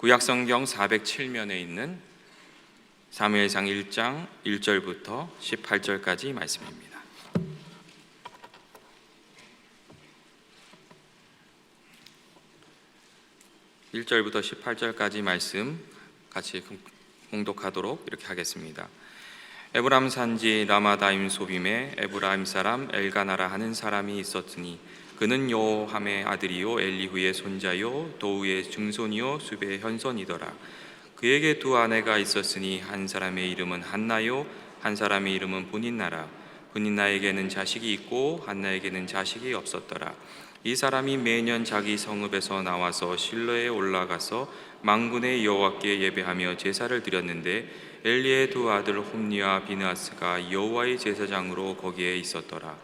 구약성경 407면에 있는 사무엘상 1장 1절부터 18절까지 말씀입니다. (1절부터 18절까지) 말씀 같이 공독하도록 이렇게 하겠습니다. 에브라임 산지 라마다임 소빔에 에브라임 사람 엘가나라 하는 사람이 있었으니 그는 요함의 아들이요 엘리후의 손자요 도우의 증손이요 숲의 현손이더라. 그에게 두 아내가 있었으니 한 사람의 이름은 한나요 한 사람의 이름은 분인나라. 분인나에게는 자식이 있고 한나에게는 자식이 없었더라. 이 사람이 매년 자기 성읍에서 나와서 실로에 올라가서 만군의 여호와께 예배하며 제사를 드렸는데 엘리의 두 아들 홈니와 비느하스가 여호와의 제사장으로 거기에 있었더라.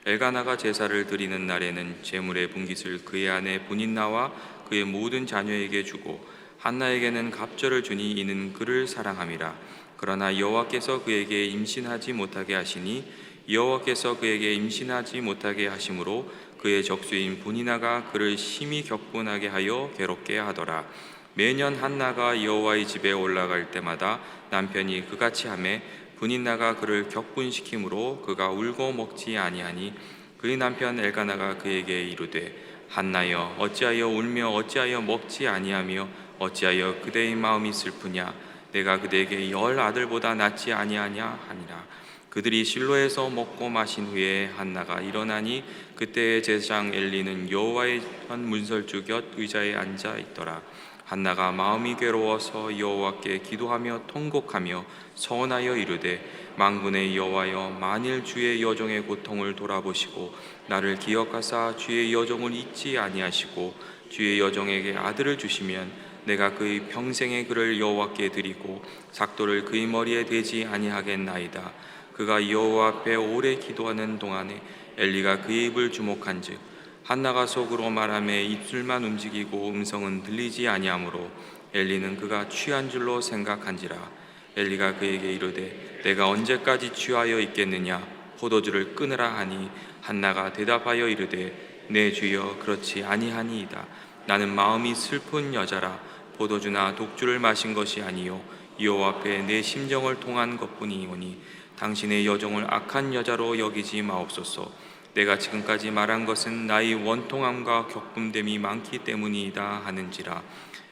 엘가나가 제사를 드리는 날에는 제물의 분깃을 그의 아내 분인나와 그의 모든 자녀에게 주고 한나에게는 갑절을 주니 이는 그를 사랑함이라. 그러나 여호와께서 그에게 임신하지 못하게 하시니 여호와께서 그에게 임신하지 못하게 하심으로 그의 적수인 분인나가 그를 심히 격분하게 하여 괴롭게 하더라. 매년 한나가 여호와의 집에 올라갈 때마다 남편이 그같이 하매 분인나가 그를 격분시키므로 그가 울고 먹지 아니하니 그의 남편 엘가나가 그에게 이르되 한나여 어찌하여 울며 어찌하여 먹지 아니하며 어찌하여 그대의 마음이 슬프냐. 내가 그대에게 10 아들보다 낫지 아니하냐 하니라. 그들이 실로에서 먹고 마신 후에 한나가 일어나니 그때의 제사장 엘리는 여호와의 현 문설주 곁 의자에 앉아 있더라. 한나가 마음이 괴로워서 여호와께 기도하며 통곡하며 서원하여 이르되 만군의 여호와여 만일 주의 여종의 고통을 돌아보시고 나를 기억하사 주의 여종을 잊지 아니하시고 주의 여종에게 아들을 주시면 내가 그의 평생에 그를 여호와께 드리고 삭도를 그의 머리에 대지 아니하겠나이다. 그가 여호와 앞에 오래 기도하는 동안에 엘리가 그의 입을 주목한즉 한나가 속으로 말하며 입술만 움직이고 음성은 들리지 아니하므로 엘리는 그가 취한 줄로 생각한지라. 엘리가 그에게 이르되 내가 언제까지 취하여 있겠느냐. 포도주를 끊으라 하니 한나가 대답하여 이르되 내 주여 그렇지 아니하니이다. 나는 마음이 슬픈 여자라. 포도주나 독주를 마신 것이 아니요 여호와 앞에 내 심정을 통한 것뿐이오니 당신의 여종을 악한 여자로 여기지 마옵소서. 내가 지금까지 말한 것은 나의 원통함과 격분됨이 많기 때문이다 하는지라.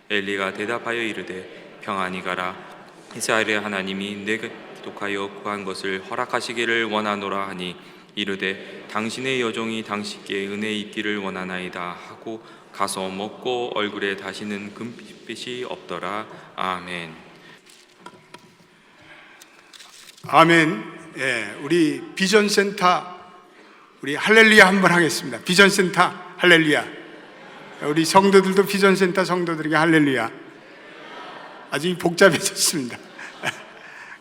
엘리가 대답하여 이르되 평안히 가라. 이스라엘의 하나님이 내게 기독하여 구한 것을 허락하시기를 원하노라 하니 이르되 당신의 여종이 당신께 은혜 입기를 원하나이다 하고 가서 먹고 얼굴에 다시는 금빛이 없더라. 아멘. 아멘. 예, 우리 비전센터 우리 할렐루야 한번 하겠습니다. 비전센터 할렐루야. 우리 성도들도 비전센터 성도들에게 할렐루야. 아주 복잡해졌습니다.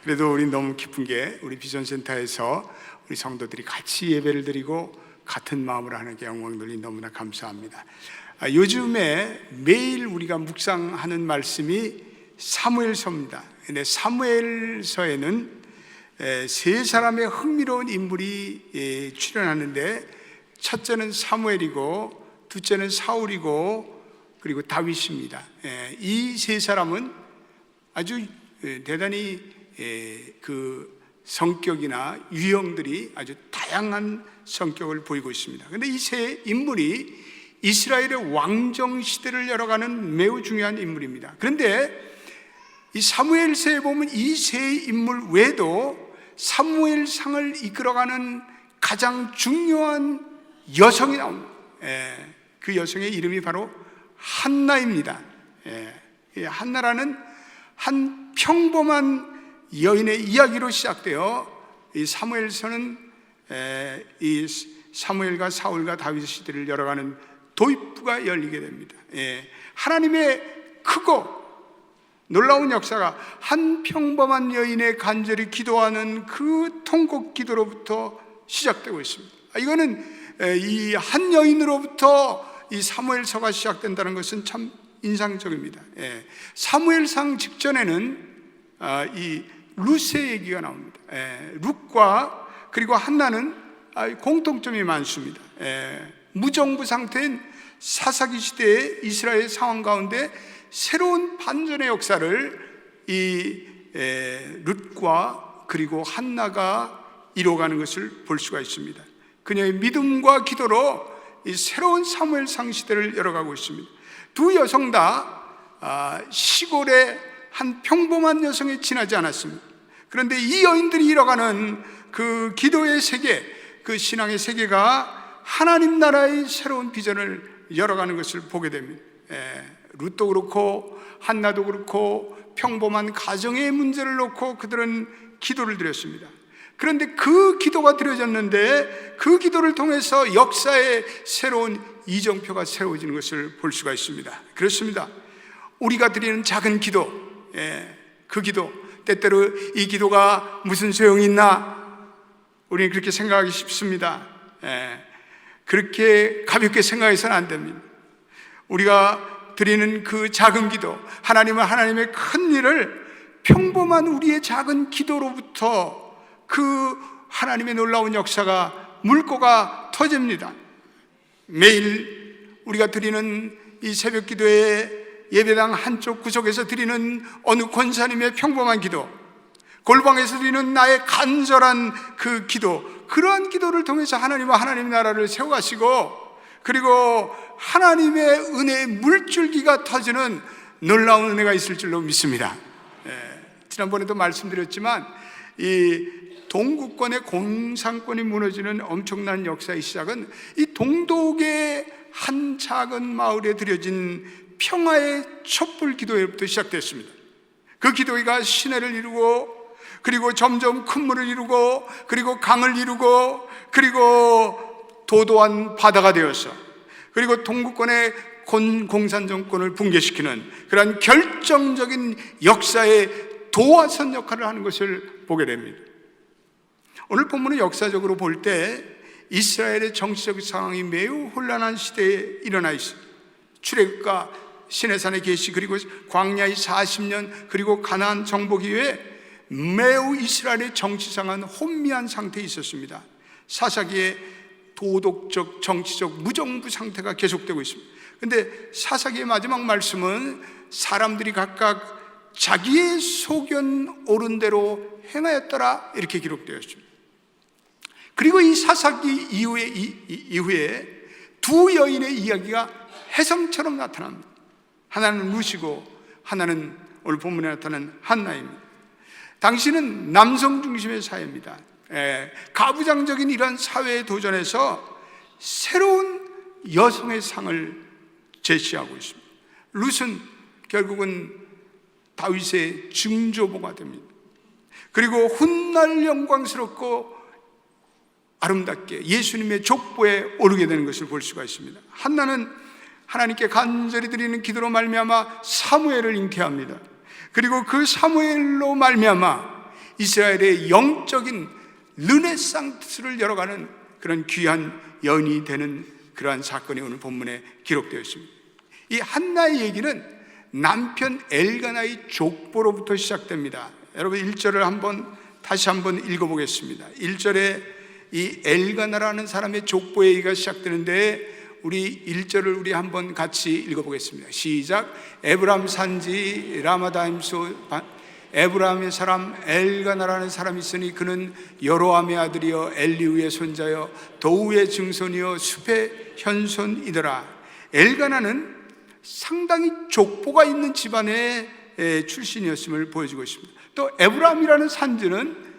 그래도 우리 너무 기쁜 게 우리 비전센터에서 우리 성도들이 같이 예배를 드리고 같은 마음으로 하는 게 영광 돌리 너무나 감사합니다. 요즘에 매일 우리가 묵상하는 말씀이 사무엘서입니다. 근데 사무엘서에는 세 사람의 흥미로운 인물이 출연하는데 첫째는 사무엘이고 둘째는 사울이고 그리고 다윗입니다. 이 세 사람은 아주 대단히 그 성격이나 유형들이 아주 다양한 성격을 보이고 있습니다. 그런데 이 세 인물이 이스라엘의 왕정 시대를 열어가는 매우 중요한 인물입니다. 그런데 이 사무엘서에 보면 이 세 인물 외에도 사무엘상을 이끌어가는 가장 중요한 여성이 나옵니다. 그 여성의 이름이 바로 한나입니다. 한나라는 한 평범한 여인의 이야기로 시작되어 이 사무엘서는 이 사무엘과 사울과 다윗 시대를 열어가는 도입부가 열리게 됩니다. 하나님의 크고 놀라운 역사가 한 평범한 여인의 간절히 기도하는 그 통곡 기도로부터 시작되고 있습니다. 이거는 이 한 여인으로부터 이 사무엘서가 시작된다는 것은 참 인상적입니다. 사무엘상 직전에는 이 룻의 얘기가 나옵니다. 룻과 그리고 한나는 공통점이 많습니다. 무정부 상태인 사사기 시대의 이스라엘 상황 가운데 새로운 반전의 역사를 이 룻과 그리고 한나가 이뤄가는 것을 볼 수가 있습니다. 그녀의 믿음과 기도로 이 새로운 사무엘상 시대를 열어가고 있습니다. 두 여성 다 시골의 한 평범한 여성에 지나지 않았습니다. 그런데 이 여인들이 이뤄가는 그 기도의 세계, 그 신앙의 세계가 하나님 나라의 새로운 비전을 열어가는 것을 보게 됩니다. 룻도 그렇고 한나도 그렇고 평범한 가정의 문제를 놓고 그들은 기도를 드렸습니다. 그런데 그 기도가 드려졌는데 그 기도를 통해서 역사의 새로운 이정표가 세워지는 것을 볼 수가 있습니다. 그렇습니다. 우리가 드리는 작은 기도, 그 기도, 때때로 이 기도가 무슨 소용이 있나? 우리는 그렇게 생각하기 쉽습니다. 그렇게 가볍게 생각해서는 안 됩니다. 우리가 드리는 그 작은 기도, 하나님은 하나님의 큰 일을 평범한 우리의 작은 기도로부터 그 하나님의 놀라운 역사가 물꼬가 터집니다. 매일 우리가 드리는 이 새벽 기도에 예배당 한쪽 구석에서 드리는 어느 권사님의 평범한 기도, 골방에서 드리는 나의 간절한 그 기도, 그러한 기도를 통해서 하나님과 하나님의 나라를 세워가시고, 그리고 하나님의 은혜의 물줄기가 터지는 놀라운 은혜가 있을 줄로 믿습니다. 지난번에도 말씀드렸지만 이 동구권의 공산권이 무너지는 엄청난 역사의 시작은 이 동독의 한 작은 마을에 드려진 평화의 촛불 기도회부터 시작됐습니다. 그 기도회가 시내를 이루고, 그리고 점점 큰 물을 이루고, 그리고 강을 이루고, 그리고 도도한 바다가 되어서, 그리고 동구권의 공산 정권을 붕괴시키는 그러한 결정적인 역사의 도화선 역할을 하는 것을 보게 됩니다. 오늘 본문은 역사적으로 볼 때 이스라엘의 정치적 상황이 매우 혼란한 시대에 일어나 있습니다. 출애굽과 시내산의 계시, 그리고 광야의 40년, 그리고 가나안 정복 이후에 매우 이스라엘의 정치상은 혼미한 상태에 있었습니다. 사사기의 도덕적, 정치적 무정부 상태가 계속되고 있습니다. 그런데 사사기의 마지막 말씀은 사람들이 각각 자기의 소견 옳은 대로 행하였더라, 이렇게 기록되어 있습니다. 그리고 이 사사기 이후에 두 여인의 이야기가 해성처럼 나타납니다. 하나는 룻이고 하나는 오늘 본문에 나타난 한나입니다. 당시는 남성 중심의 사회입니다. 가부장적인 이런 사회에 도전해서 새로운 여성의 상을 제시하고 있습니다. 룻은 결국은 다윗의 증조보가 됩니다. 그리고 훗날 영광스럽고 아름답게 예수님의 족보에 오르게 되는 것을 볼 수가 있습니다. 한나는 하나님께 간절히 드리는 기도로 말미암아 사무엘을 잉태합니다. 그리고 그 사무엘로 말미암아 이스라엘의 영적인 르네상스를 열어가는 그런 귀한 연이 되는 그러한 사건이 오늘 본문에 기록되어 있습니다. 이 한나의 얘기는 남편 엘가나의 족보로부터 시작됩니다. 여러분 1절을 다시 한번 읽어보겠습니다. 1절에 이 엘가나라는 사람의 족보의 얘기가 시작되는데 우리 1절을 우리 한번 같이 읽어보겠습니다. 시작. 에브람 산지 라마다임소 에브람의 사람 엘가나라는 사람이 있으니 그는 여로함의 아들이여 엘리우의 손자여 도우의 증손이여 숲의 현손이더라. 엘가나는 상당히 족보가 있는 집안의 출신이었음을 보여주고 있습니다. 또 에브람이라는 산지는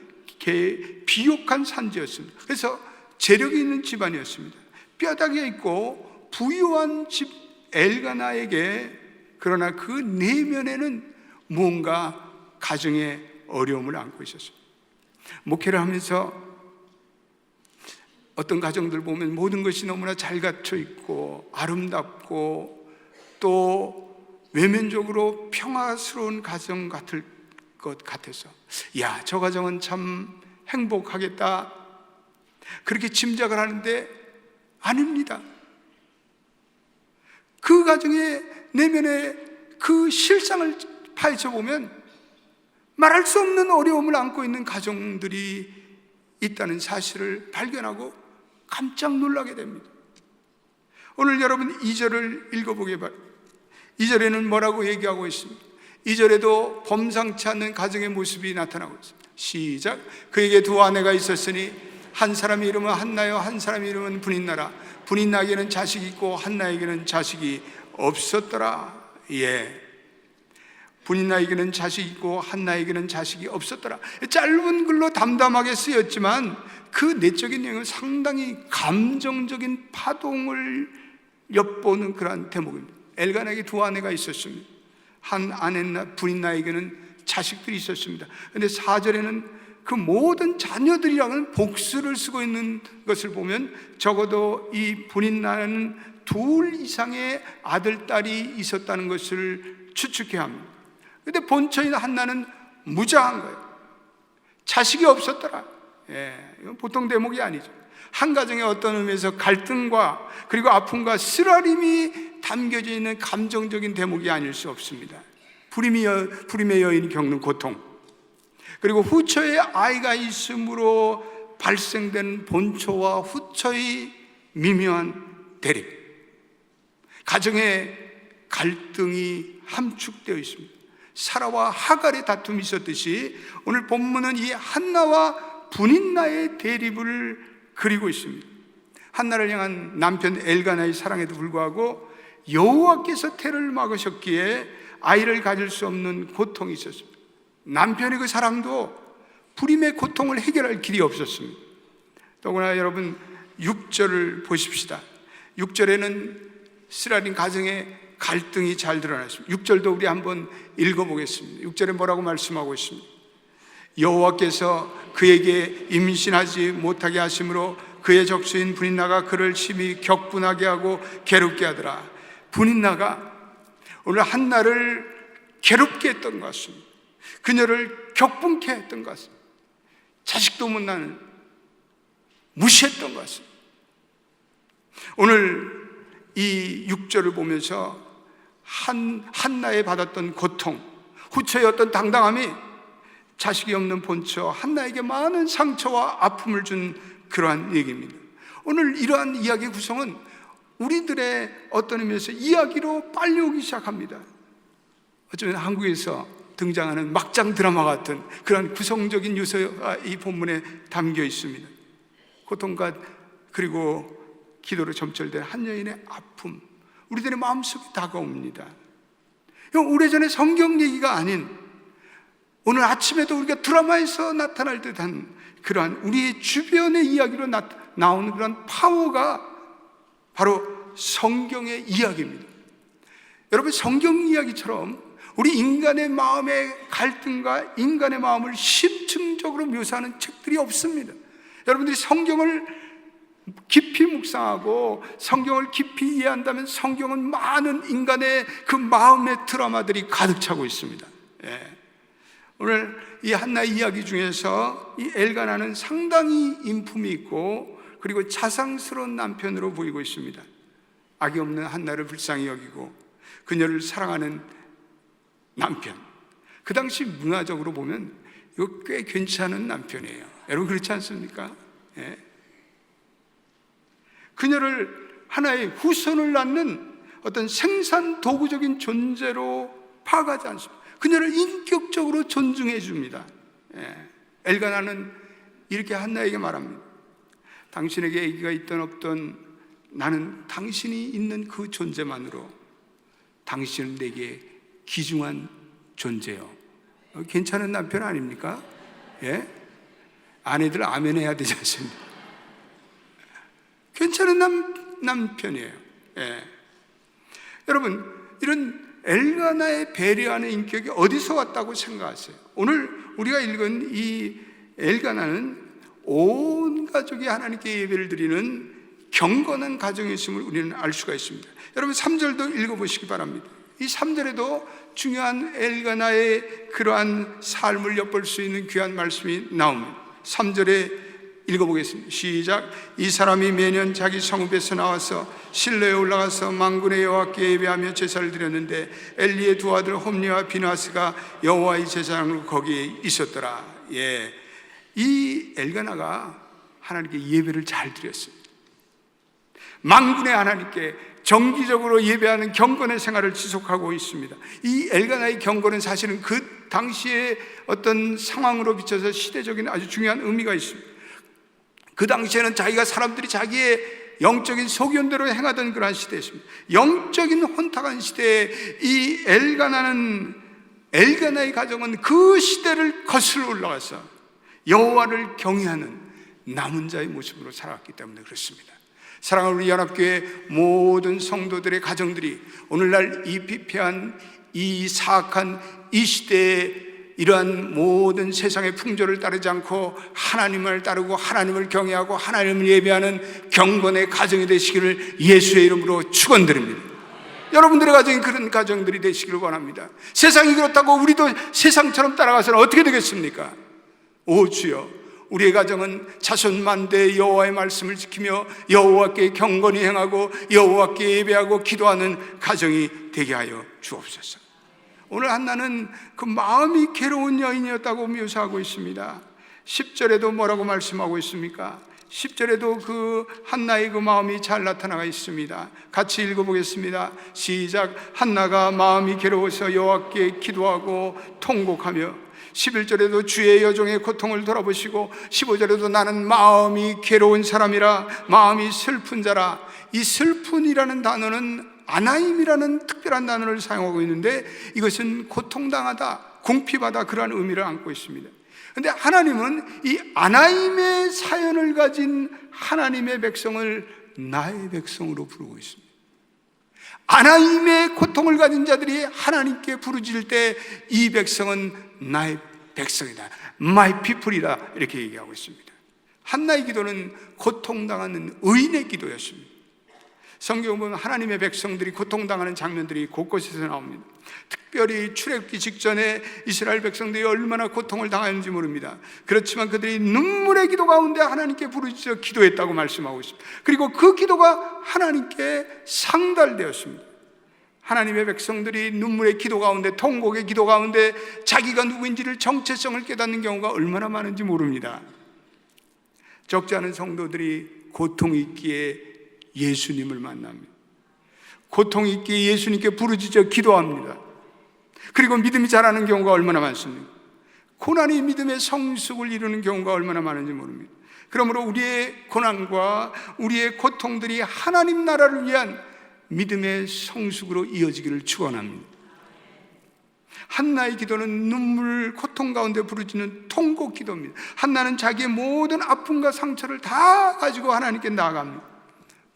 비옥한 산지였습니다. 그래서 재력이 있는 집안이었습니다. 뼈다귀가 있고 부유한 집 엘가나에게, 그러나 그 내면에는 무언가 가정의 어려움을 안고 있었습니다. 목회를 하면서 어떤 가정들 보면 모든 것이 너무나 잘 갖춰 있고 아름답고 또 외면적으로 평화스러운 가정 같을 것 같아서 야, 저 가정은 참 행복하겠다, 그렇게 짐작을 하는데 아닙니다. 그 가정의 내면의 그 실상을 파헤쳐 보면 말할 수 없는 어려움을 안고 있는 가정들이 있다는 사실을 발견하고 깜짝 놀라게 됩니다. 오늘 여러분 2절을 읽어보게 바랍니다. 2절에는 뭐라고 얘기하고 있습니다. 2절에도 범상치 않는 가정의 모습이 나타나고 있습니다. 시작. 그에게 두 아내가 있었으니 한 사람의 이름은 한나요 한 사람의 이름은 분인나라. 분인나에게는 자식이 있고 한나에게는 자식이 없었더라. 예, 분인나에게는 자식이 있고 한나에게는 자식이 없었더라. 짧은 글로 담담하게 쓰였지만 그 내적인 내용은 상당히 감정적인 파동을 엿보는 그러한 대목입니다. 엘가나에게 두 아내가 있었습니다. 한 아내 분인나에게는 자식들이 있었습니다. 그런데 4절에는 그 모든 자녀들이라는 복수를 쓰고 있는 것을 보면 적어도 이 분인나는 둘 이상의 아들, 딸이 있었다는 것을 추측해야 합니다. 그런데 본처인 한나는 무자한 거예요. 자식이 없었더라. 예, 이건 보통 대목이 아니죠. 한 가정의 어떤 의미에서 갈등과 그리고 아픔과 쓰라림이 담겨져 있는 감정적인 대목이 아닐 수 없습니다. 불임의 여인이 겪는 고통, 그리고 후처의 아이가 있음으로 발생된 본처와 후처의 미묘한 대립, 가정의 갈등이 함축되어 있습니다. 사라와 하갈의 다툼이 있었듯이 오늘 본문은 이 한나와 분인나의 대립을 그리고 있습니다. 한나를 향한 남편 엘가나의 사랑에도 불구하고 여호와께서 태를 막으셨기에 아이를 가질 수 없는 고통이 있었습니다. 남편의 그 사랑도 불임의 고통을 해결할 길이 없었습니다. 더구나 여러분 6절을 보십시다. 6절에는 쓰라린 가정의 갈등이 잘 드러났습니다. 6절도 우리 한번 읽어보겠습니다. 6절에 뭐라고 말씀하고 있습니다. 여호와께서 그에게 임신하지 못하게 하심으로 그의 적수인 분인나가 그를 심히 격분하게 하고 괴롭게 하더라. 분인나가 오늘 한나를 괴롭게 했던 것 같습니다. 그녀를 격분케 했던 것 같습니다. 자식도 못 낳는, 무시했던 것 같습니다. 오늘 이 6절을 보면서 한나에 받았던 고통, 후처의 어떤 당당함이 자식이 없는 본처 한나에게 많은 상처와 아픔을 준 그러한 얘기입니다. 오늘 이러한 이야기의 구성은 우리들의 어떤 의미에서 이야기로 빨려오기 시작합니다. 어쩌면 한국에서 등장하는 막장 드라마 같은 그런 구성적인 요소가 이 본문에 담겨 있습니다. 고통과 그리고 기도로 점철된 한 여인의 아픔, 우리들의 마음속에 다가옵니다. 오래전에 성경 얘기가 아닌 오늘 아침에도 우리가 드라마에서 나타날 듯한 그러한 우리의 주변의 이야기로 나오는 그런 파워가 바로 성경의 이야기입니다. 여러분, 성경 이야기처럼 우리 인간의 마음의 갈등과 인간의 마음을 심층적으로 묘사하는 책들이 없습니다. 여러분들이 성경을 깊이 묵상하고 성경을 깊이 이해한다면 성경은 많은 인간의 그 마음의 드라마들이 가득 차고 있습니다. 예. 오늘 이 한나의 이야기 중에서 이 엘가나는 상당히 인품이 있고 그리고 자상스러운 남편으로 보이고 있습니다. 악이 없는 한나를 불쌍히 여기고 그녀를 사랑하는 남편, 그 당시 문화적으로 보면 이거 꽤 괜찮은 남편이에요. 여러분 그렇지 않습니까? 예. 그녀를 하나의 후손을 낳는 어떤 생산 도구적인 존재로 파악하지 않습니다. 그녀를 인격적으로 존중해 줍니다. 예. 엘가나는 이렇게 한나에게 말합니다. 당신에게 아기가 있든 없든 나는 당신이 있는 그 존재만으로 당신은 내게 귀중한 존재요. 괜찮은 남편 아닙니까? 예? 아내들 아멘 해야 되지 않습니까? 괜찮은 남편이에요. 예. 여러분, 이런 엘가나의 배려하는 인격이 어디서 왔다고 생각하세요? 오늘 우리가 읽은 이 엘가나는 온 가족이 하나님께 예배를 드리는 경건한 가정이었음을 우리는 알 수가 있습니다. 여러분 3절도 읽어보시기 바랍니다. 이 3절에도 중요한 엘가나의 그러한 삶을 엿볼 수 있는 귀한 말씀이 나옵니다. 3절에 읽어보겠습니다. 시작. 이 사람이 매년 자기 성읍에서 나와서 실로에 올라가서 만군의 여호와께 예배하며 제사를 드렸는데 엘리의 두 아들 홈리와 비나스가 여호와의 제사장으로 거기에 있었더라. 예, 이 엘가나가 하나님께 예배를 잘 드렸습니다. 만군의 하나님께 정기적으로 예배하는 경건의 생활을 지속하고 있습니다. 이 엘가나의 경건은 사실은 그 당시의 어떤 상황으로 비춰서 시대적인 아주 중요한 의미가 있습니다. 그 당시에는 사람들이 자기의 영적인 소견대로 행하던 그러한 시대였습니다. 영적인 혼탁한 시대에 이 엘가나의 가정은 그 시대를 거슬러 올라가서 여호와를 경외하는 남은 자의 모습으로 살아왔기 때문에 그렇습니다. 사랑하는 우리 연합교회 모든 성도들의 가정들이 오늘날 이 피폐한, 이 사악한 이 시대에 이러한 모든 세상의 풍조를 따르지 않고 하나님을 따르고 하나님을 경외하고 하나님을 예배하는 경건의 가정이 되시기를 예수의 이름으로 축원드립니다. 여러분들의 가정이 그런 가정들이 되시기를 원합니다. 세상이 그렇다고 우리도 세상처럼 따라가서는 어떻게 되겠습니까? 오 주여, 우리의 가정은 자손만대 여호와의 말씀을 지키며 여호와께 경건히 행하고 여호와께 예배하고 기도하는 가정이 되게 하여 주옵소서. 오늘 한나는 그 마음이 괴로운 여인이었다고 묘사하고 있습니다. 10절에도 뭐라고 말씀하고 있습니까? 10절에도 그 한나의 그 마음이 잘 나타나가 있습니다. 같이 읽어보겠습니다. 시작. 한나가 마음이 괴로워서 여호와께 기도하고 통곡하며, 11절에도 주의 여종의 고통을 돌아보시고, 15절에도 나는 마음이 괴로운 사람이라, 마음이 슬픈 자라. 이 슬픈이라는 단어는 아나임이라는 특별한 단어를 사용하고 있는데, 이것은 고통당하다, 궁핍하다, 그러한 의미를 안고 있습니다. 그런데 하나님은 이 아나임의 사연을 가진 하나님의 백성을 나의 백성으로 부르고 있습니다. 아나임의 고통을 가진 자들이 하나님께 부르짖을 때 이 백성은 나의 백성이다, my people이다, 이렇게 얘기하고 있습니다. 한나의 기도는 고통당하는 의인의 기도였습니다. 성경을 보면 하나님의 백성들이 고통당하는 장면들이 곳곳에서 나옵니다. 특별히 출애굽기 직전에 이스라엘 백성들이 얼마나 고통을 당하는지 모릅니다. 그렇지만 그들이 눈물의 기도 가운데 하나님께 부르짖어 기도했다고 말씀하고 있습니다. 그리고 그 기도가 하나님께 상달되었습니다. 하나님의 백성들이 눈물의 기도 가운데, 통곡의 기도 가운데 자기가 누구인지를, 정체성을 깨닫는 경우가 얼마나 많은지 모릅니다. 적지 않은 성도들이 고통이 있기에 예수님을 만납니다. 고통이 있기에 예수님께 부르짖어 기도합니다. 그리고 믿음이 자라는 경우가 얼마나 많습니까? 고난이 믿음의 성숙을 이루는 경우가 얼마나 많은지 모릅니다. 그러므로 우리의 고난과 우리의 고통들이 하나님 나라를 위한 믿음의 성숙으로 이어지기를 축원합니다. 한나의 기도는 눈물, 고통 가운데 부르짖는 통곡 기도입니다. 한나는 자기의 모든 아픔과 상처를 다 가지고 하나님께 나아갑니다.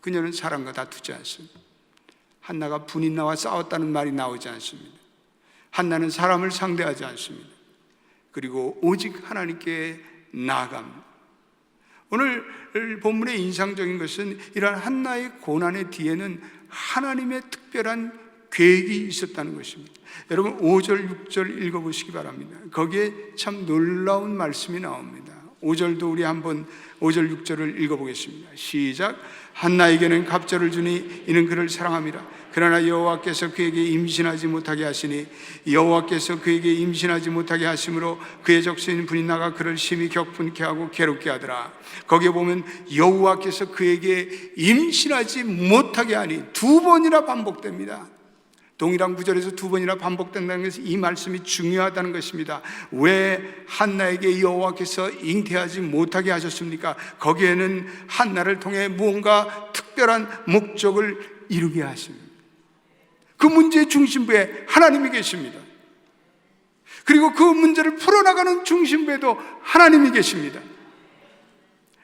그녀는 사람과 다투지 않습니다. 한나가 분이 나와 싸웠다는 말이 나오지 않습니다. 한나는 사람을 상대하지 않습니다. 그리고 오직 하나님께 나아갑니다. 오늘 본문의 인상적인 것은 이러한 한나의 고난의 뒤에는 하나님의 특별한 계획이 있었다는 것입니다. 여러분 5절, 6절 읽어보시기 바랍니다. 거기에 참 놀라운 말씀이 나옵니다. 5절도 우리 한번 5절, 6절을 읽어보겠습니다. 시작. 한나에게는 갑절을 주니 이는 그를 사랑함이라. 그러나 여호와께서 그에게 임신하지 못하게 하시니, 여호와께서 그에게 임신하지 못하게 하심으로 그의 적수인 분이 나가 그를 심히 격분케 하고 괴롭게 하더라. 거기에 보면 여호와께서 그에게 임신하지 못하게 하니 두 번이나 반복됩니다. 동일한 구절에서 두 번이나 반복된다는 것은 이 말씀이 중요하다는 것입니다. 왜 한나에게 여호와께서 잉태하지 못하게 하셨습니까? 거기에는 한나를 통해 무언가 특별한 목적을 이루게 하십니다. 그 문제의 중심부에 하나님이 계십니다. 그리고 그 문제를 풀어나가는 중심부에도 하나님이 계십니다.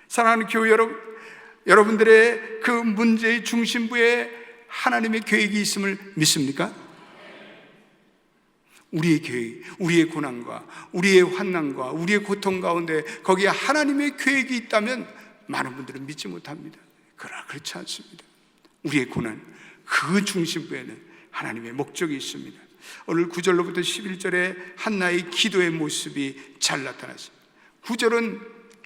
사랑하는 교회 여러분들의 그 문제의 중심부에 하나님의 계획이 있음을 믿습니까? 우리의 계획, 우리의 고난과 우리의 환난과 우리의 고통 가운데 거기에 하나님의 계획이 있다면 많은 분들은 믿지 못합니다. 그러나 그렇지 않습니다. 우리의 고난, 그 중심부에는 하나님의 목적이 있습니다. 오늘 9절로부터 11절에 한나의 기도의 모습이 잘 나타났습니다. 9절은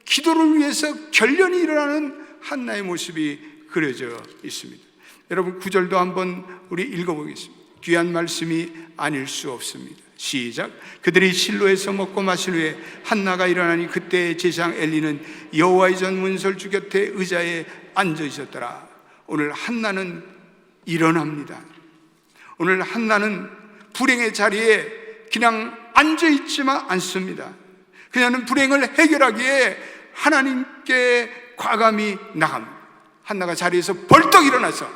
기도를 위해서 결련이 일어나는 한나의 모습이 그려져 있습니다. 여러분 9절도 한번 우리 읽어보겠습니다. 귀한 말씀이 아닐 수 없습니다. 시작. 그들이 실로에서 먹고 마신 후에 한나가 일어나니 그때 제사장 엘리는 여호와의 전 문설주 곁에 의자에 앉아 있었더라. 오늘 한나는 일어납니다. 오늘 한나는 불행의 자리에 그냥 앉아있지만 않습니다. 그녀는 불행을 해결하기에 하나님께 과감히 나갑니다. 한나가 자리에서 벌떡 일어나서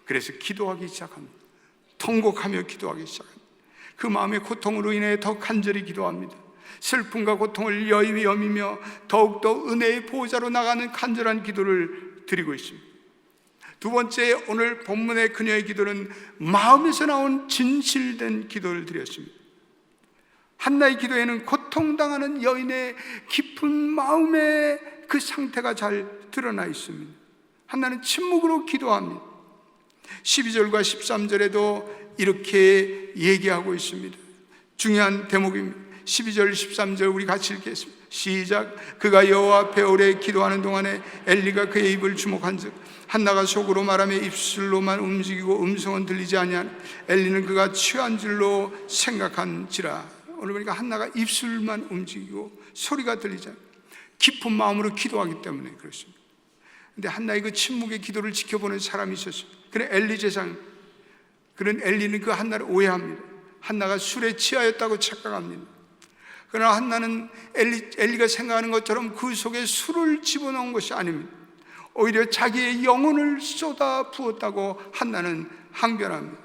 그래서 기도하기 시작합니다. 통곡하며 기도하기 시작합니다. 그 마음의 고통으로 인해 더 간절히 기도합니다. 슬픔과 고통을 여미며 더욱더 은혜의 보호자로 나가는 간절한 기도를 드리고 있습니다. 두 번째, 오늘 본문의 그녀의 기도는 마음에서 나온 진실된 기도를 드렸습니다. 한나의 기도에는 고통당하는 여인의 깊은 마음의 그 상태가 잘 드러나 있습니다. 한나는 침묵으로 기도합니다. 12절과 13절에도 이렇게 얘기하고 있습니다. 중요한 대목입니다. 12절 13절 우리 같이 읽겠습니다. 시작. 그가 여호와 앞에 오래 기도하는 동안에 엘리가 그의 입을 주목한즉 한나가 속으로 말하며 입술로만 움직이고 음성은 들리지 아니한 엘리는 그가 취한 줄로 생각한지라. 오늘 보니까 한나가 입술만 움직이고 소리가 들리지 않아요. 깊은 마음으로 기도하기 때문에 그렇습니다. 근데 한나의 그 침묵의 기도를 지켜보는 사람이 있었어요. 그래 엘리 제사장. 그런 엘리는 그 한나를 오해합니다. 한나가 술에 취하였다고 착각합니다. 그러나 한나는 엘리가 생각하는 것처럼 그 속에 술을 집어넣은 것이 아닙니다. 오히려 자기의 영혼을 쏟아 부었다고 한나는 항변합니다.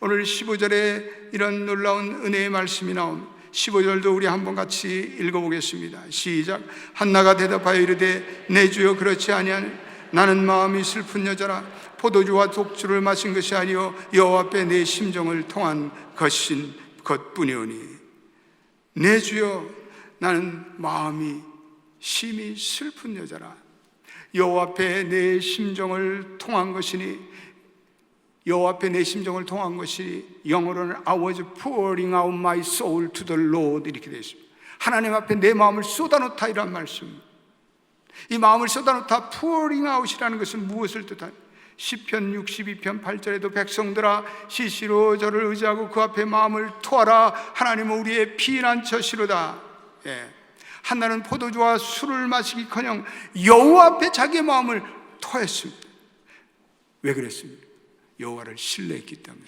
오늘 15절에 이런 놀라운 은혜의 말씀이 나옵니다. 15절도 우리 한번 같이 읽어보겠습니다. 시작. 한나가 대답하여 이르되 내 주여 그렇지 아니하니 나는 마음이 슬픈 여자라 포도주와 독주를 마신 것이 아니요 여호와 앞에 내 심정을 통한 것인 것뿐이오니. 내 주여 나는 마음이 심히 슬픈 여자라. 여호와 앞에 내 심정을 통한 것이니, 여호와 앞에 내 심정을 통한 것이 영어로는 I was pouring out my soul to the Lord 이렇게 되어 있습니다. 하나님 앞에 내 마음을 쏟아놓다 이란 말씀입니다. 이 마음을 쏟아놓다 pouring out이라는 것은 무엇을 뜻하냐? 시편 62편 8절에도 백성들아 시시로 저를 의지하고 그 앞에 마음을 토하라. 하나님은 우리의 피난처시로다. 한나는 포도주와 술을 마시기커녕 여호와 앞에 자기의 마음을 토했습니다. 왜 그랬습니까? 여호와를 신뢰했기 때문에.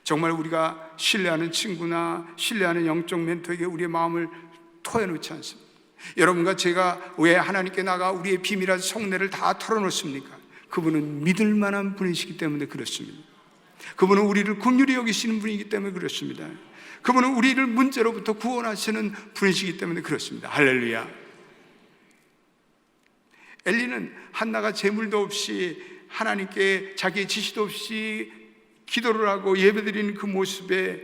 정말 우리가 신뢰하는 친구나 신뢰하는 영적 멘토에게 우리의 마음을 토해놓지 않습니다. 여러분과 제가 왜 하나님께 나가 우리의 비밀한 속내를 다 털어놓습니까? 그분은 믿을 만한 분이시기 때문에 그렇습니다. 그분은 우리를 긍휼히 여기시는 분이기 때문에 그렇습니다. 그분은 우리를 문제로부터 구원하시는 분이시기 때문에 그렇습니다. 할렐루야. 엘리는 한나가 재물도 없이 하나님께 자기의 지시도 없이 기도를 하고 예배드리는 그 모습에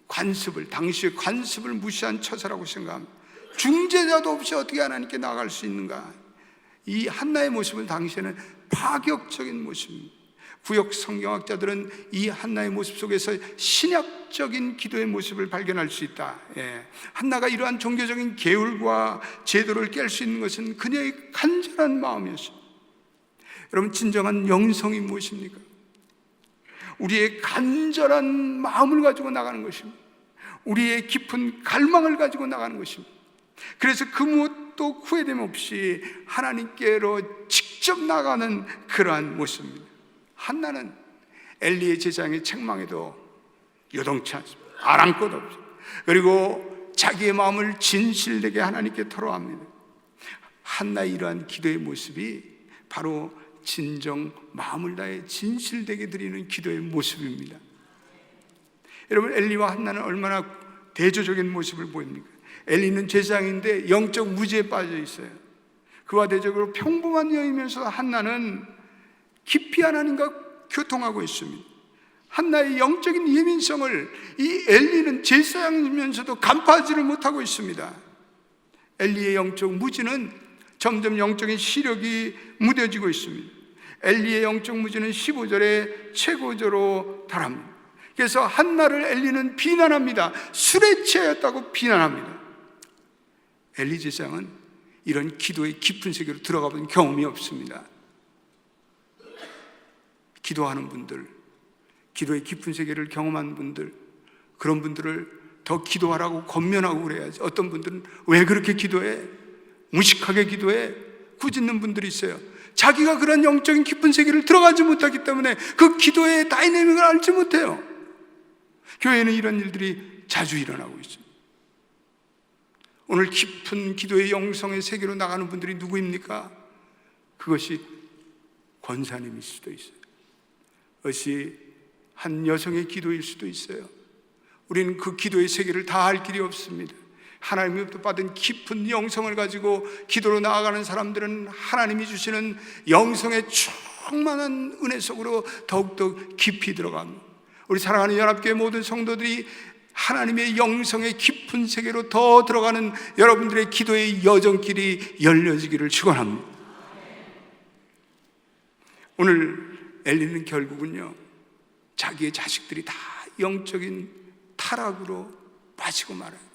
관습을, 당시의 관습을 무시한 처사라고 생각합니다. 중재자도 없이 어떻게 하나님께 나아갈 수 있는가? 이 한나의 모습은 당시에는 파격적인 모습입니다. 구역 성경학자들은 이 한나의 모습 속에서 신약적인 기도의 모습을 발견할 수 있다. 한나가 이러한 종교적인 계율과 제도를 깰 수 있는 것은 그녀의 간절한 마음이었습니다. 여러분, 진정한 영성이 무엇입니까? 우리의 간절한 마음을 가지고 나가는 것입니다. 우리의 깊은 갈망을 가지고 나가는 것입니다. 그래서 그 무엇도 후회됨 없이 하나님께로 직접 나가는 그러한 모습입니다. 한나는 엘리의 제사장의 책망에도 요동치 않습니다. 아랑곳 없습니다. 그리고 자기의 마음을 진실되게 하나님께 털어합니다. 한나의 이러한 기도의 모습이 바로 진정 마음을 다해 진실되게 드리는 기도의 모습입니다. 여러분, 엘리와 한나는 얼마나 대조적인 모습을 보입니까? 엘리는 제사장인데 영적 무지에 빠져 있어요. 그와 대적으로 평범한 여인이면서 한나는 깊이 하나님과 교통하고 있습니다. 한나의 영적인 예민성을 이 엘리는 제사장이면서도 간파하지를 못하고 있습니다. 엘리의 영적 무지는 점점 영적인 시력이 무뎌지고 있습니다. 엘리의 영적 무지는 15절에 최고조로 달합니다. 그래서 한나를 엘리는 비난합니다. 술에 취하였다고 비난합니다. 엘리 제사장은 이런 기도의 깊은 세계로 들어가 본 경험이 없습니다. 기도하는 분들, 기도의 깊은 세계를 경험한 분들, 그런 분들을 더 기도하라고 권면하고 그래야지. 어떤 분들은 왜 그렇게 기도해? 무식하게 기도해? 꾸짖는 분들이 있어요. 자기가 그런 영적인 깊은 세계를 들어가지 못하기 때문에 그 기도의 다이내믹을 알지 못해요. 교회에는 이런 일들이 자주 일어나고 있습니다. 오늘 깊은 기도의 영성의 세계로 나가는 분들이 누구입니까? 그것이 권사님일 수도 있어요. 그것이 한 여성의 기도일 수도 있어요. 우리는 그 기도의 세계를 다 알 길이 없습니다. 하나님으로부터 받은 깊은 영성을 가지고 기도로 나아가는 사람들은 하나님이 주시는 영성의 충만한 은혜 속으로 더욱더 깊이 들어갑니다. 우리 사랑하는 연합교회 모든 성도들이 하나님의 영성의 깊은 세계로 더 들어가는 여러분들의 기도의 여정길이 열려지기를 축원합니다. 오늘 엘리는 결국은요, 자기의 자식들이 다 영적인 타락으로 빠지고 말아요.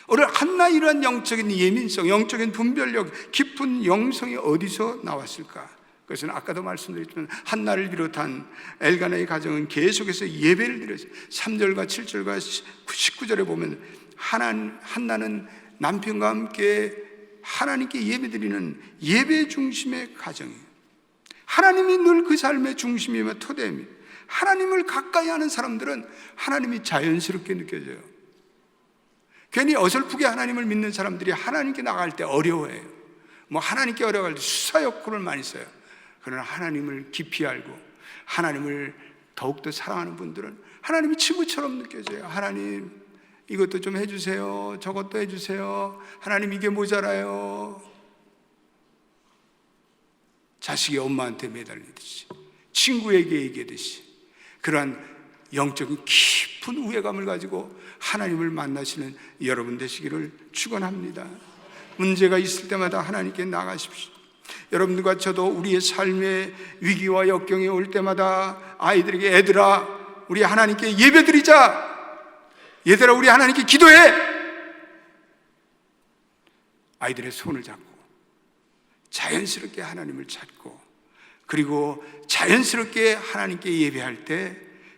오늘 한나 이러한 영적인 예민성, 영적인 분별력, 깊은 영성이 어디서 나왔을까? 그것은 아까도 말씀드렸지만 한나를 비롯한 엘가나의 가정은 계속해서 예배를 드렸어요. 3절과 7절과 19절에 보면 한나는 남편과 함께 하나님께 예배드리는 예배 중심의 가정이에요. 하나님이 늘 그 삶의 중심이며 토대입니다. 하나님을 가까이 하는 사람들은 하나님이 자연스럽게 느껴져요. 괜히 어설프게 하나님을 믿는 사람들이 하나님께 나갈 때 어려워해요. 하나님께 어려워할 때 수사욕구를 많이 써요. 그러나 하나님을 깊이 알고 하나님을 더욱더 사랑하는 분들은 하나님이 친구처럼 느껴져요. 하나님, 이것도 좀 해주세요. 저것도 해주세요. 하나님, 이게 모자라요. 자식이 엄마한테 매달리듯이, 친구에게 얘기하듯이 그러한 영적인 깊은 우애감을 가지고 하나님을 만나시는 여러분 되시기를 축원합니다. 문제가 있을 때마다 하나님께 나가십시오. 여러분들과 저도 우리의 삶의 위기와 역경이 올 때마다 아이들에게, 애들아, 우리 하나님께 예배드리자. 얘들아, 우리 하나님께 기도해. 아이들의 손을 잡고 자연스럽게 하나님을 찾고, 그리고 자연스럽게 하나님께 예배할 때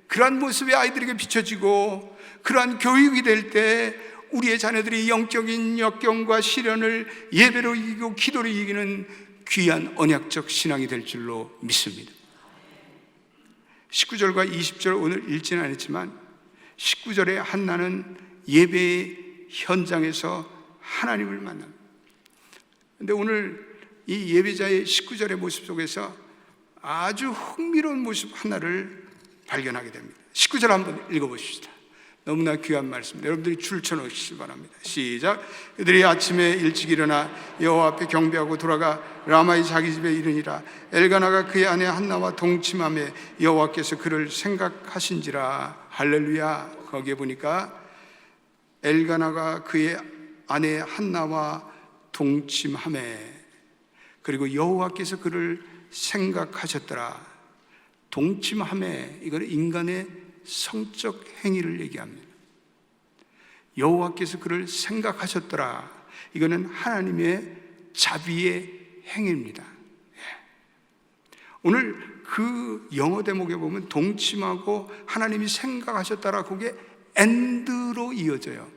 그러한 모습이 아이들에게 비춰지고, 그러한 교육이 될 때 우리의 자녀들이 영적인 역경과 시련을 예배로 이기고 기도로 이기는 귀한 언약적 신앙이 될 줄로 믿습니다. 19절과 20절 오늘 읽지는 않았지만 19절에 한나는 예배의 현장에서 하나님을 만납니다. 그런데 오늘 이 예배자의 19절의 모습 속에서 아주 흥미로운 모습 하나를 발견하게 됩니다. 19절 한번 읽어보십시다. 너무나 귀한 말씀입니다. 여러분들이 줄 쳐놓으시기 바랍니다. 시작. 그들이 아침에 일찍 일어나 여호와 앞에 경배하고 돌아가 라마의 자기 집에 이르니라. 엘가나가 그의 아내 한나와 동침하며 여호와께서 그를 생각하신지라. 할렐루야. 거기에 보니까 엘가나가 그의 아내 한나와 동침하며, 그리고 여호와께서 그를 생각하셨더라. 동침하며, 이거는 인간의 성적 행위를 얘기합니다. 여호와께서 그를 생각하셨더라. 이거는 하나님의 자비의 행위입니다. 오늘 그 영어 대목에 보면 동침하고 하나님이 생각하셨더라, 그게 and로 이어져요.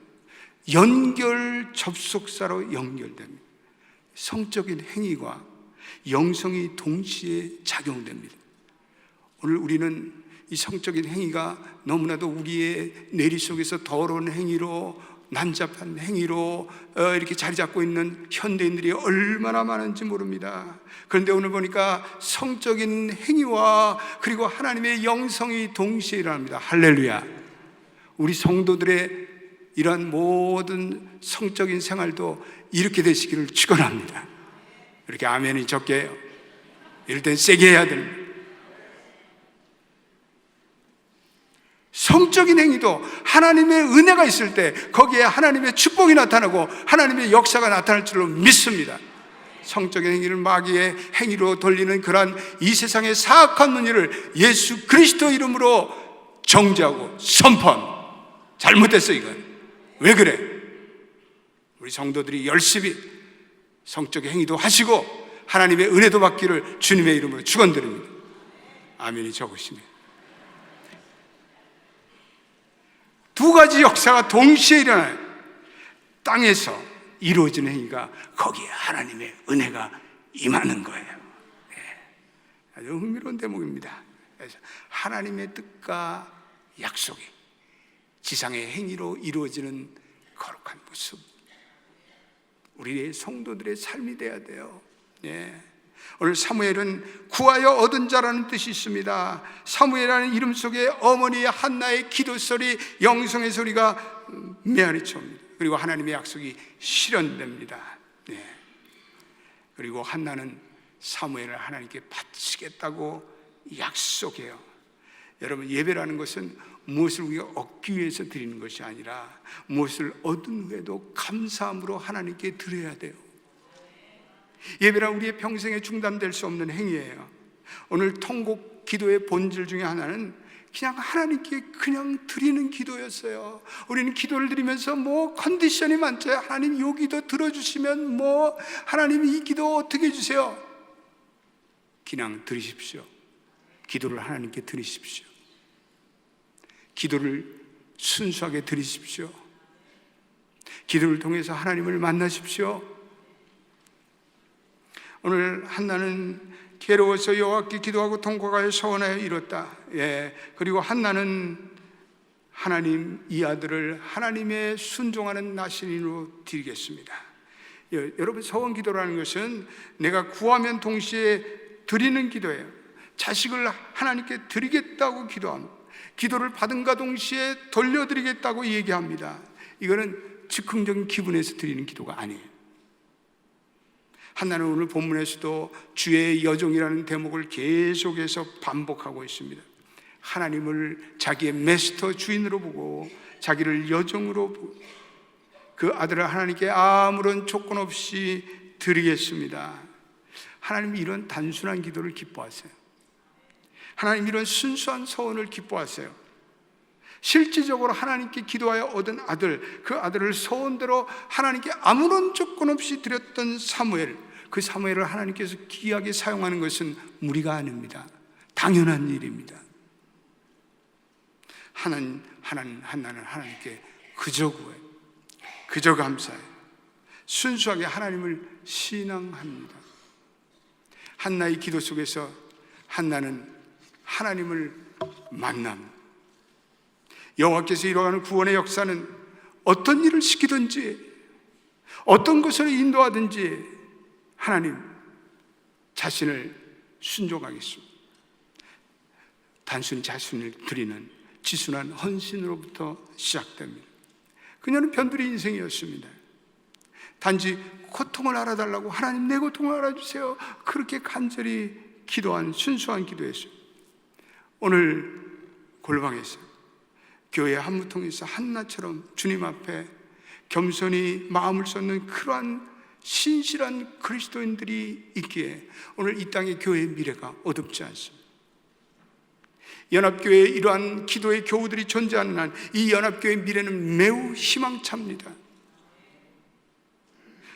연결 접속사로 연결됩니다. 성적인 행위와 영성이 동시에 작용됩니다. 오늘 우리는 이 성적인 행위가 너무나도 우리의 뇌리 속에서 더러운 행위로, 난잡한 행위로 이렇게 자리 잡고 있는 현대인들이 얼마나 많은지 모릅니다. 그런데 오늘 보니까 성적인 행위와 그리고 하나님의 영성이 동시에 일어납니다. 할렐루야. 우리 성도들의 이러한 모든 성적인 생활도 이렇게 되시기를 축원합니다. 이렇게 아멘이 적게 해요. 이럴 땐 세게 해야 됩니다. 성적인 행위도 하나님의 은혜가 있을 때 거기에 하나님의 축복이 나타나고 하나님의 역사가 나타날 줄로 믿습니다. 성적인 행위를 마귀의 행위로 돌리는 그러한 이 세상의 사악한 논의를 예수 그리스도 이름으로 정죄하고 선포합니다. 잘못됐어. 이건 왜 그래? 우리 성도들이 열심히 성적인 행위도 하시고 하나님의 은혜도 받기를 주님의 이름으로 축원드립니다. 아멘이 적으시네요. 두 가지 역사가 동시에 일어나요. 땅에서 이루어지는 행위가 거기에 하나님의 은혜가 임하는 거예요. 아주 흥미로운 대목입니다. 그래서 하나님의 뜻과 약속이 지상의 행위로 이루어지는 거룩한 모습, 우리의 성도들의 삶이 돼야 돼요. 오늘 사무엘은 구하여 얻은 자라는 뜻이 있습니다. 사무엘이라는 이름 속에 어머니 한나의 기도 소리, 영성의 소리가 메아리 칩니다. 그리고 하나님의 약속이 실현됩니다. 그리고 한나는 사무엘을 하나님께 바치겠다고 약속해요. 여러분, 예배라는 것은 무엇을 우리가 얻기 위해서 드리는 것이 아니라 무엇을 얻은 후에도 감사함으로 하나님께 드려야 돼요. 예배란 우리의 평생에 중단될 수 없는 행위예요. 오늘 통곡 기도의 본질 중에 하나는 그냥 하나님께 그냥 드리는 기도였어요. 우리는 기도를 드리면서 컨디션이 많죠. 하나님 이 기도 들어주시면 하나님 이 기도 어떻게 해주세요? 그냥 들으십시오. 기도를 하나님께 드리십시오. 기도를 순수하게 드리십시오. 기도를 통해서 하나님을 만나십시오. 오늘 한나는 괴로워서 여호와께 기도하고 통곡하여 서원하여 이뤘다. 그리고 한나는 하나님 이 아들을 하나님의 순종하는 나신인으로 드리겠습니다. 여러분, 서원 기도라는 것은 내가 구하면 동시에 드리는 기도예요. 자식을 하나님께 드리겠다고 기도합니다. 기도를 받은가 동시에 돌려드리겠다고 얘기합니다. 이거는 즉흥적인 기분에서 드리는 기도가 아니에요. 한나는 오늘 본문에서도 주의 여종이라는 대목을 계속해서 반복하고 있습니다. 하나님을 자기의 마스터 주인으로 보고 자기를 여종으로 보고 그 아들을 하나님께 아무런 조건 없이 드리겠습니다. 하나님이 이런 단순한 기도를 기뻐하세요. 하나님 이런 순수한 서원을 기뻐하세요. 실질적으로 하나님께 기도하여 얻은 아들, 그 아들을 서원대로 하나님께 아무런 조건 없이 드렸던 사무엘, 그 사무엘을 하나님께서 귀하게 사용하는 것은 무리가 아닙니다. 당연한 일입니다. 한나는 하나님께 그저 구해요. 그저 감사해요. 순수하게 하나님을 신앙합니다. 한나의 기도 속에서 한나는 하나님을 만납니다. 여호와께서 이뤄가는 구원의 역사는 어떤 일을 시키든지 어떤 것을 인도하든지 하나님 자신을 순종하겠습니다. 단순히 자신을 드리는 지순한 헌신으로부터 시작됩니다. 그녀는 변두리 인생이었습니다. 단지 고통을 알아달라고 하나님 내 고통을 알아주세요, 그렇게 간절히 기도한 순수한 기도였어요. 오늘 골방에서 교회 한무통에서 한나처럼 주님 앞에 겸손히 마음을 쏟는 그러한 신실한 그리스도인들이 있기에 오늘 이 땅의 교회의 미래가 어둡지 않습니다. 연합교회에 이러한 기도의 교우들이 존재하는 한 이 연합교회의 미래는 매우 희망찹니다.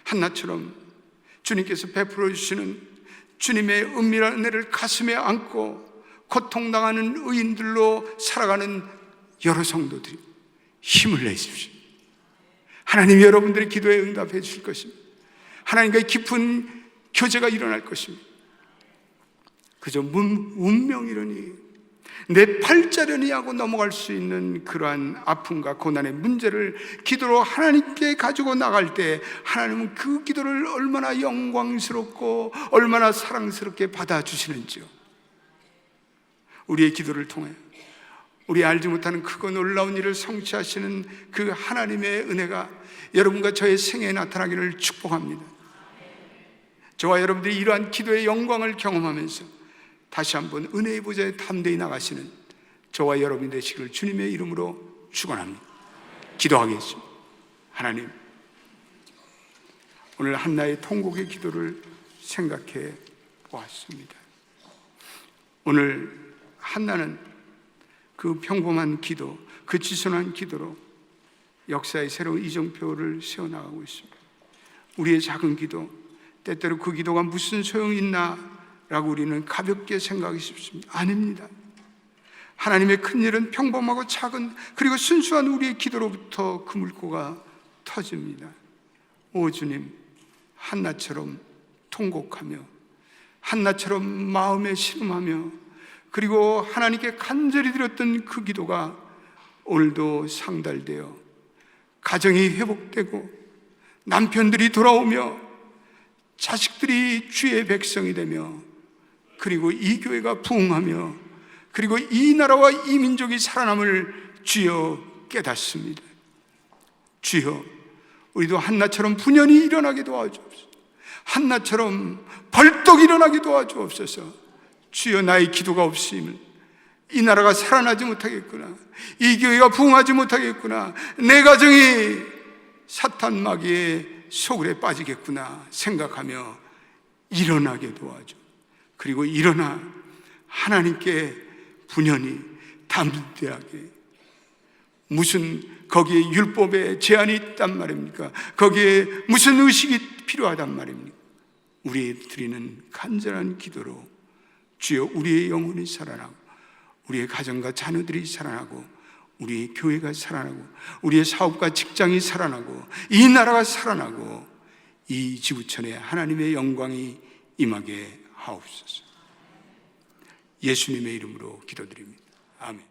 한나처럼 주님께서 베풀어 주시는 주님의 은밀한 은혜를 가슴에 안고 고통당하는 의인들로 살아가는 여러 성도들이 힘을 내십시오. 하나님이 여러분들의 기도에 응답해 주실 것입니다. 하나님과의 깊은 교제가 일어날 것입니다. 그저 운명이려니 내 팔자려니 하고 넘어갈 수 있는 그러한 아픔과 고난의 문제를 기도로 하나님께 가지고 나갈 때 하나님은 그 기도를 얼마나 영광스럽고 얼마나 사랑스럽게 받아주시는지요. 우리의 기도를 통해 우리 알지 못하는 크고 놀라운 일을 성취하시는 그 하나님의 은혜가 여러분과 저의 생애에 나타나기를 축복합니다. 저와 여러분들이 이러한 기도의 영광을 경험하면서 다시 한번 은혜의 보좌에 담대히 나가시는 저와 여러분이 되시기를 주님의 이름으로 축원합니다. 기도하겠습니다. 하나님, 오늘 한나의 통곡의 기도를 생각해 보았습니다. 오늘 한나는 그 평범한 기도, 그 지선한 기도로 역사의 새로운 이정표를 세워나가고 있습니다. 우리의 작은 기도, 때때로 그 기도가 무슨 소용이 있나 라고 우리는 가볍게 생각하기 쉽습니다. 아닙니다. 하나님의 큰 일은 평범하고 작은 그리고 순수한 우리의 기도로부터 그 물꼬가 터집니다. 오 주님, 한나처럼 통곡하며 한나처럼 마음에 신음하며 그리고 하나님께 간절히 드렸던 그 기도가 오늘도 상달되어 가정이 회복되고 남편들이 돌아오며 자식들이 주의 백성이 되며 그리고 이 교회가 부흥하며 그리고 이 나라와 이 민족이 살아남을 주여 깨닫습니다. 주여, 우리도 한나처럼 분연히 일어나게 도와주옵소서. 한나처럼 벌떡 일어나게 도와주옵소서. 주여, 나의 기도가 없음을 이 나라가 살아나지 못하겠구나, 이 교회가 부흥하지 못하겠구나, 내 가정이 사탄 마귀의 소굴에 빠지겠구나 생각하며 일어나게 도와줘. 그리고 일어나 하나님께 분연히 담대하게, 무슨 거기에 율법에 제한이 있단 말입니까? 거기에 무슨 의식이 필요하단 말입니까? 우리 드리는 간절한 기도로 주여, 우리의 영혼이 살아나고 우리의 가정과 자녀들이 살아나고 우리의 교회가 살아나고 우리의 사업과 직장이 살아나고 이 나라가 살아나고 이 지구촌에 하나님의 영광이 임하게 하옵소서. 예수님의 이름으로 기도드립니다. 아멘.